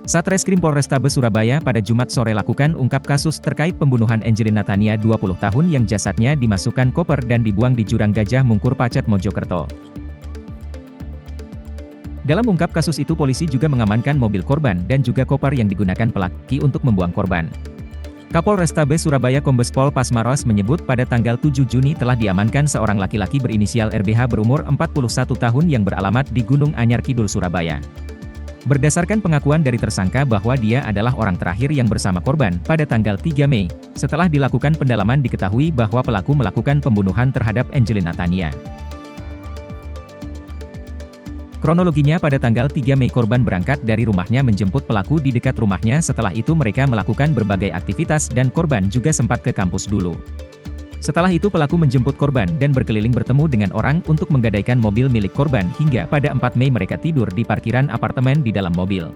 Satreskrim Polrestabes Surabaya pada Jumat sore lakukan ungkap kasus terkait pembunuhan Angelina Tania 20 tahun yang jasadnya dimasukkan koper dan dibuang di Jurang Gajah Mungkur Pacet Mojokerto. Dalam ungkap kasus itu polisi juga mengamankan mobil korban dan juga koper yang digunakan pelaku untuk membuang korban. Kapolrestabes Surabaya Kombes Pol Pasmaros menyebut pada tanggal 7 Juni telah diamankan seorang laki-laki berinisial RBH berumur 41 tahun yang beralamat di Gunung Anyar Kidul, Surabaya. Berdasarkan pengakuan dari tersangka bahwa dia adalah orang terakhir yang bersama korban pada tanggal 3 Mei, setelah dilakukan pendalaman diketahui bahwa pelaku melakukan pembunuhan terhadap Angelina Tania. Kronologinya pada tanggal 3 Mei korban berangkat dari rumahnya menjemput pelaku di dekat rumahnya, setelah itu mereka melakukan berbagai aktivitas dan korban juga sempat ke kampus dulu. Setelah itu pelaku menjemput korban dan berkeliling bertemu dengan orang untuk menggadaikan mobil milik korban hingga pada 4 Mei mereka tidur di parkiran apartemen di dalam mobil.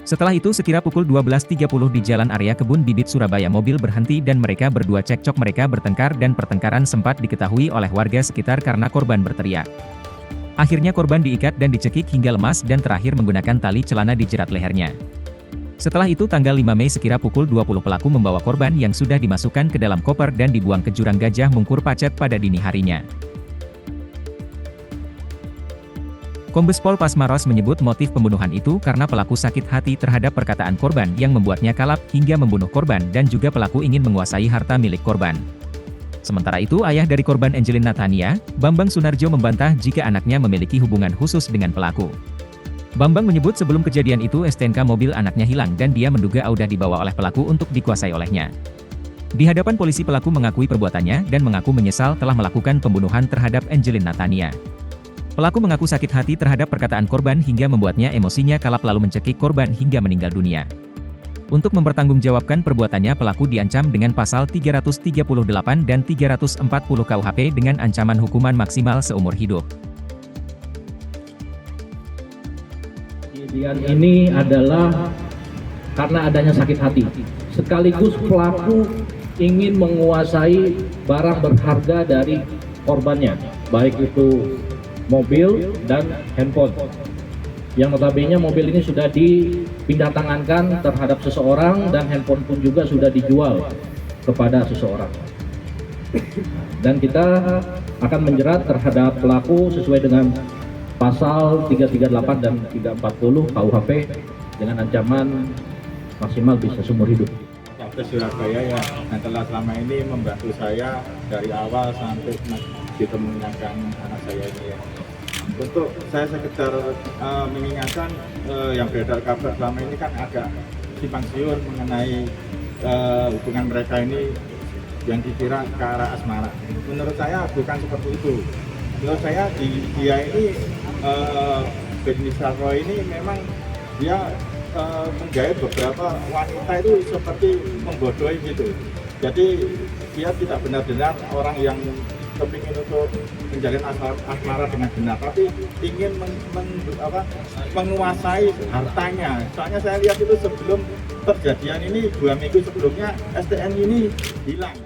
Setelah itu sekira pukul 12.30 di Jalan Area Kebun Bibit Surabaya mobil berhenti dan mereka berdua cekcok, mereka bertengkar dan pertengkaran sempat diketahui oleh warga sekitar karena korban berteriak. Akhirnya korban diikat dan dicekik hingga lemas dan terakhir menggunakan tali celana dijerat lehernya. Setelah itu tanggal 5 Mei sekira pukul 20 pelaku membawa korban yang sudah dimasukkan ke dalam koper dan dibuang ke Jurang Gajah Mungkur Pacet pada dini harinya. Kombes Pol Pasmaros menyebut motif pembunuhan itu karena pelaku sakit hati terhadap perkataan korban yang membuatnya kalap hingga membunuh korban dan juga pelaku ingin menguasai harta milik korban. Sementara itu ayah dari korban Angelina Tania, Bambang Sunarjo membantah jika anaknya memiliki hubungan khusus dengan pelaku. Bambang menyebut sebelum kejadian itu STNK mobil anaknya hilang dan dia menduga Audah dibawa oleh pelaku untuk dikuasai olehnya. Di hadapan polisi pelaku mengakui perbuatannya dan mengaku menyesal telah melakukan pembunuhan terhadap Angelina Tania. Pelaku mengaku sakit hati terhadap perkataan korban hingga membuatnya emosinya kalap lalu mencekik korban hingga meninggal dunia. Untuk mempertanggungjawabkan perbuatannya pelaku diancam dengan pasal 338 dan 340 KUHP dengan ancaman hukuman maksimal seumur hidup. Kejadian ini adalah karena adanya sakit hati, sekaligus pelaku ingin menguasai barang berharga dari korbannya, baik itu mobil dan handphone. Yang notabene mobil ini sudah dipindah tangankan terhadap seseorang dan handphone pun juga sudah dijual kepada seseorang. Dan kita akan menjerat terhadap pelaku sesuai dengan pasal 338 dan 340 KUHP dengan ancaman maksimal bisa seumur hidup. Polres Surabaya ya, yang telah selama ini membantu saya dari awal sampai ditemukan anak saya ini ya. Untuk saya sekedar mengingatkan yang beredar kabar selama ini kan agak simpang siur mengenai hubungan mereka ini yang dikira ke arah asmara. Menurut saya bukan seperti itu. Menurut saya dia ini berinisial Roy ini memang dia menggait beberapa wanita itu seperti membodohi gitu. Jadi dia tidak benar-benar orang yang kepingin untuk menjalin asmara dengan benar, tapi ingin menguasai hartanya. Soalnya saya lihat itu sebelum terjadian ini 2 minggu sebelumnya STN ini hilang.